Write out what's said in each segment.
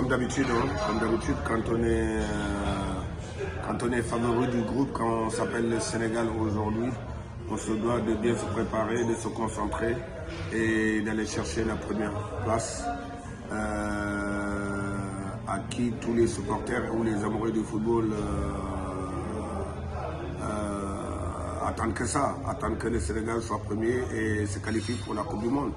comme d'habitude, quand on est favori du groupe, quand on s'appelle le Sénégal aujourd'hui, on se doit de bien se préparer, de se concentrer et d'aller chercher la première place à qui tous les supporters ou les amoureux du football attendent que ça, attendent que le Sénégal soit premier et se qualifie pour la Coupe du Monde.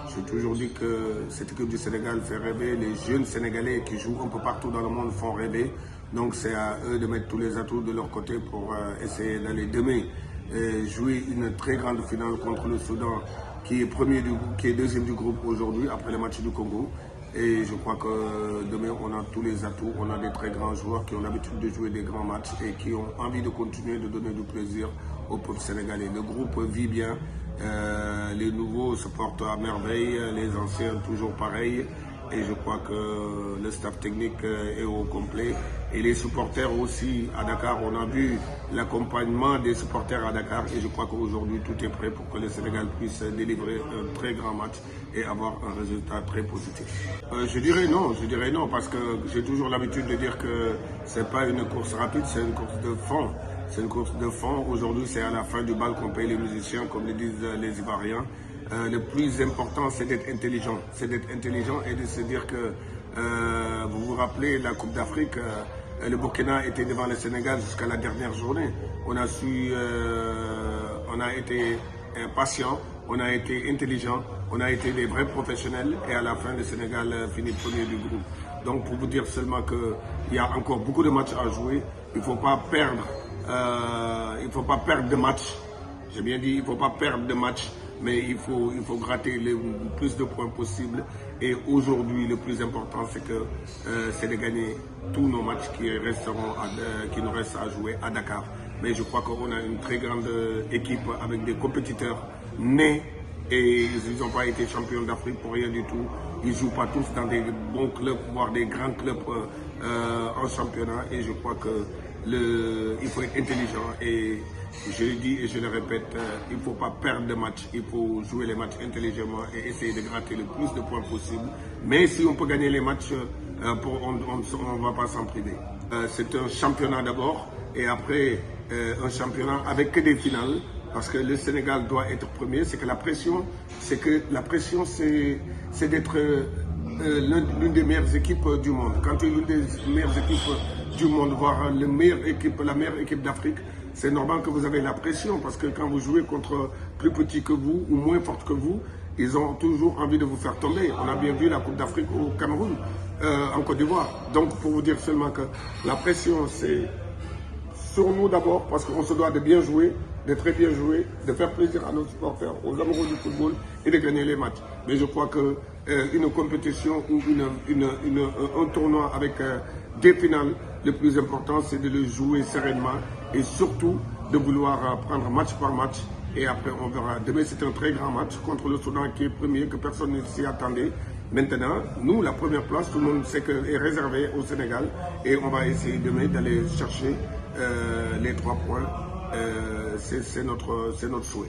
J'ai toujours dit que cette équipe du Sénégal fait rêver, les jeunes Sénégalais qui jouent un peu partout dans le monde font rêver. Donc c'est à eux de mettre tous les atouts de leur côté pour essayer d'aller demain jouer une très grande finale contre le Soudan qui est deuxième du groupe aujourd'hui après le match du Congo. Et je crois que demain, on a tous les atouts, on a des très grands joueurs qui ont l'habitude de jouer des grands matchs et qui ont envie de continuer de donner du plaisir au peuple sénégalais. Le groupe vit bien, les nouveaux se portent à merveille, les anciens toujours pareil. Et je crois que le staff technique est au complet. Et les supporters aussi à Dakar, on a vu l'accompagnement des supporters à Dakar. Et je crois qu'aujourd'hui, tout est prêt pour que le Sénégal puisse délivrer un très grand match et avoir un résultat très positif. Je dirais non, parce que j'ai toujours l'habitude de dire que ce n'est pas une course rapide, c'est une course de fond. C'est une course de fond. Aujourd'hui, c'est à la fin du bal qu'on paye les musiciens, comme le disent les Ivoiriens. Le plus important, c'est d'être intelligent. C'est d'être intelligent et de se dire que, vous vous rappelez, la Coupe d'Afrique, le Burkina était devant le Sénégal jusqu'à la dernière journée. On a été patient, on a été intelligent, on a été des vrais professionnels et à la fin, le Sénégal finit premier du groupe. Donc, pour vous dire seulement qu'il y a encore beaucoup de matchs à jouer, il ne faut pas perdre de match. J'ai bien dit, il ne faut pas perdre de match. Mais il faut gratter le plus de points possible. Et aujourd'hui, le plus important, c'est de gagner tous nos matchs qui nous restent à jouer à Dakar. Mais je crois qu'on a une très grande équipe avec des compétiteurs nés et ils n'ont pas été champions d'Afrique pour rien du tout. Ils ne jouent pas tous dans des bons clubs, voire des grands clubs en championnat. Et je crois qu'il faut être intelligent. Et je le dis et je le répète, il ne faut pas perdre de match. Il faut jouer les matchs intelligemment et essayer de gratter le plus de points possible. Mais si on peut gagner les matchs, on ne va pas s'en priver. C'est un championnat d'abord et après un championnat avec que des finales. Parce que le Sénégal doit être premier, c'est la pression, c'est d'être l'une des meilleures équipes du monde. Quand tu es l'une des meilleures équipes du monde, voire la meilleure équipe d'Afrique, c'est normal que vous avez la pression parce que quand vous jouez contre plus petits que vous ou moins forts que vous, ils ont toujours envie de vous faire tomber. On a bien vu la Coupe d'Afrique au Cameroun, en Côte d'Ivoire. Donc pour vous dire seulement que la pression, c'est sur nous d'abord parce qu'on se doit de bien jouer, de très bien jouer, de faire plaisir à nos supporters, aux amoureux du football et de gagner les matchs. Mais je crois qu'une compétition ou un tournoi avec des finales, le plus important c'est de le jouer sereinement et surtout de vouloir prendre match par match et après on verra. Demain c'est un très grand match contre le Soudan qui est premier, que personne ne s'y attendait. Maintenant, nous, la première place, tout le monde sait qu'elle est réservée au Sénégal et on va essayer demain d'aller chercher les 3 points. C'est notre souhait.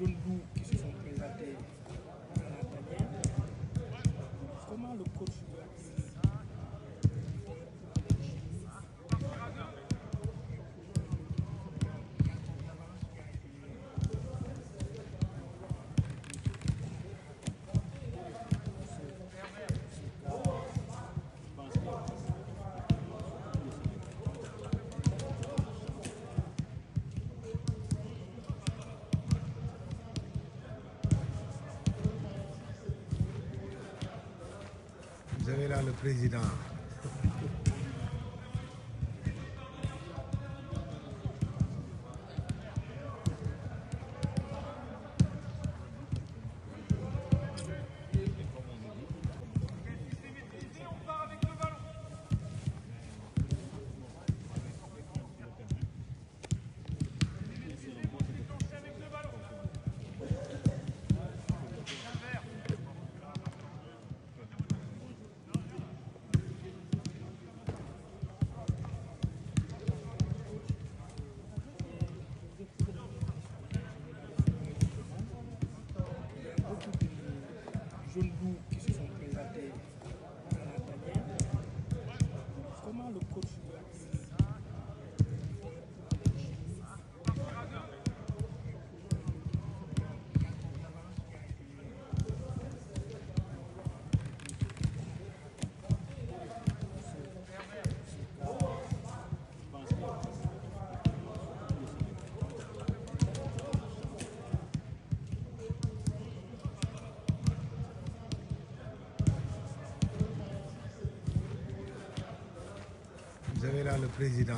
Jeunes loups qui se sont présentés à la tanière. Comment le coach Vous avez là le président. jeunes loups qui se sont présentés à la tanière. Comment le coach doit Vous avez là le président